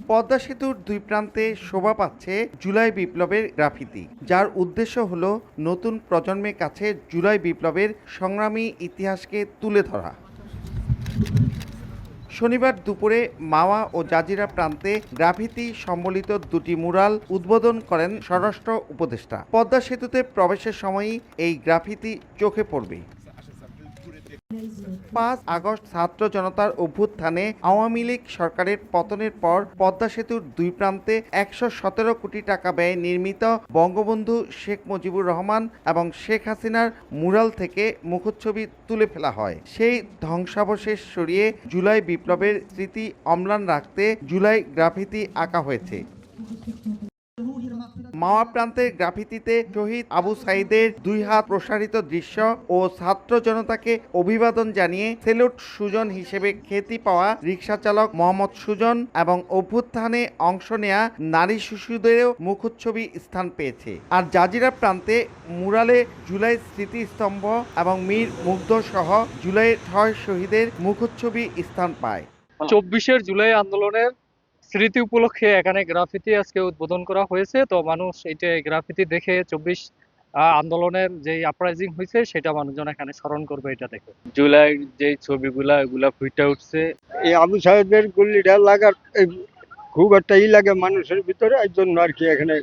পদ্মা সেতুর দুই প্রান্তে শোভা পাচ্ছে জুলাই বিপ্লবের গ্রাফিতি, যার উদ্দেশ্য হল নতুন প্রজন্মের কাছে জুলাই বিপ্লবের সংগ্রামী ইতিহাসকে তুলে ধরা। শনিবার দুপুরে মাওয়া ও জাজিরা প্রান্তে গ্রাফিতি সম্বলিত দুটি মুরাল উদ্বোধন করেন স্বরাষ্ট্র উপদেষ্টা। পদ্মা সেতুতে প্রবেশের সময়ই এই গ্রাফিতি চোখে পড়বে। ৫ আগস্ট ছাত্র জনতার অভ্যুত্থানে আওয়ামী লীগ সরকারের পতনের পর পদ্মা সেতুর দুই প্রান্তে ১১৭ কোটি টাকা ব্যয়ে নির্মিত বঙ্গবন্ধু শেখ মুজিবুর রহমান এবং শেখ হাসিনার মুরাল থেকে মুখচ্ছবি তুলে ফেলা হয়। সেই ধ্বংসাবশেষ সরিয়ে জুলাই বিপ্লবের স্মৃতি অম্লান রাখতে জুলাই গ্রাফিতি আঁকা হয়েছে। মাওয়া প্রান্তের গ্রাফিতিতে শহীদ আবু সাঈদের দুই হাত প্রসারিত দৃশ্য ও ছাত্র জনতাকে অভিবাদন জানিয়ে সেলুট সুজন হিসেবে খ্যাতি পাওয়া রিকশা চালক মোহাম্মদ সুজন এবং অভ্যুত্থানে অংশ নেয়া নারী শিশুদেরও মুখচ্ছবি স্থান পেয়েছে। আর জাজিরা প্রান্তে মুরালে জুলাই স্মৃতিস্তম্ভ এবং মীর মুগ্ধ সহ জুলাইয়ের ৬ শহীদের মুখচ্ছবি স্থান পায়। ২৪ জুলাই আন্দোলনের স্মৃতি উপলক্ষে এখানে গ্রাফিতি আজকে উদ্বোধন করা হয়েছে। তো মানুষ এটা গ্রাফিতি দেখে ২৪ আন্দোলনের যে আপরাইজিং হয়েছে সেটা মানুষজন এখানে স্মরণ করবে এটা দেখে। জুলাই যে ছবিগুলা এগুলা ফুটে উঠছে। এই আবু সাহেবের গুলিটা লাগার খুব একটা লাগে মানুষের ভিতরে, এই জন্য আর কি এখানে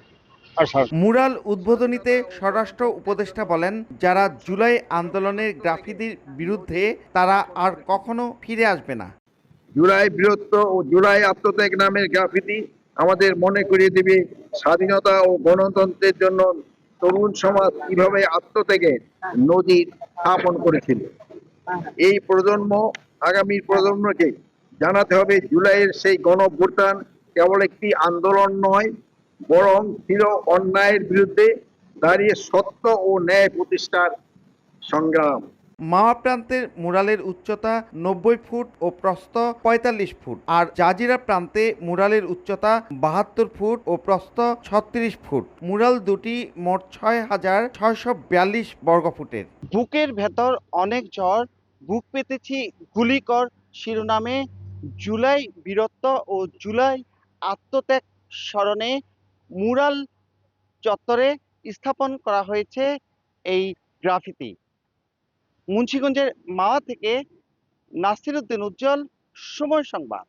আসা। মুরাল উদ্বোধনীতে স্বরাষ্ট্র উপদেষ্টা বলেন, যারা জুলাই আন্দোলনের গ্রাফিতির বিরুদ্ধে তারা আর কখনো ফিরে আসবে না। জুলাই বীরত্ব ও জুলাই আত্মত্যাগ নামের গ্রাফিতি আমাদের মনে করিয়ে দেবে স্বাধীনতা ও গণতন্ত্রের জন্য তরুণ সমাজ কিভাবে আত্মত্যাগের নজির স্থাপন করেছিল। এই প্রজন্ম আগামী প্রজন্মকে জানাতে হবে জুলাইয়ের সেই গণঅভ্যুত্থান কেবল একটি আন্দোলন নয়, বরং ছিল অন্যায়ের বিরুদ্ধে দাঁড়িয়ে সত্য ও ন্যায় প্রতিষ্ঠার সংগ্রাম। মাওয়া প্রান্তের মুরালের উচ্চতা ৯০ ফুট ও প্রস্থ ৪৫ ফুট, আর জাজিরা প্রান্তে মুরালের উচ্চতা ৭২ ফুট ও প্রস্থ ৩৬ ফুট। মুরাল দুটি মোট ৬,৬৪২ বর্গফুটের। বুকের ভেতর অনেক ঝড়, বুক পেতেছি গুলিকর শিরোনামে জুলাই বীরত্ব ও জুলাই আত্মত্যাগ স্মরণে মুরাল চত্বরে স্থাপন করা হয়েছে এই গ্রাফিতি। মুন্সিগঞ্জের মাওয়া থেকে নাসির উদ্দিন উজ্জ্বল, সময় সংবাদ।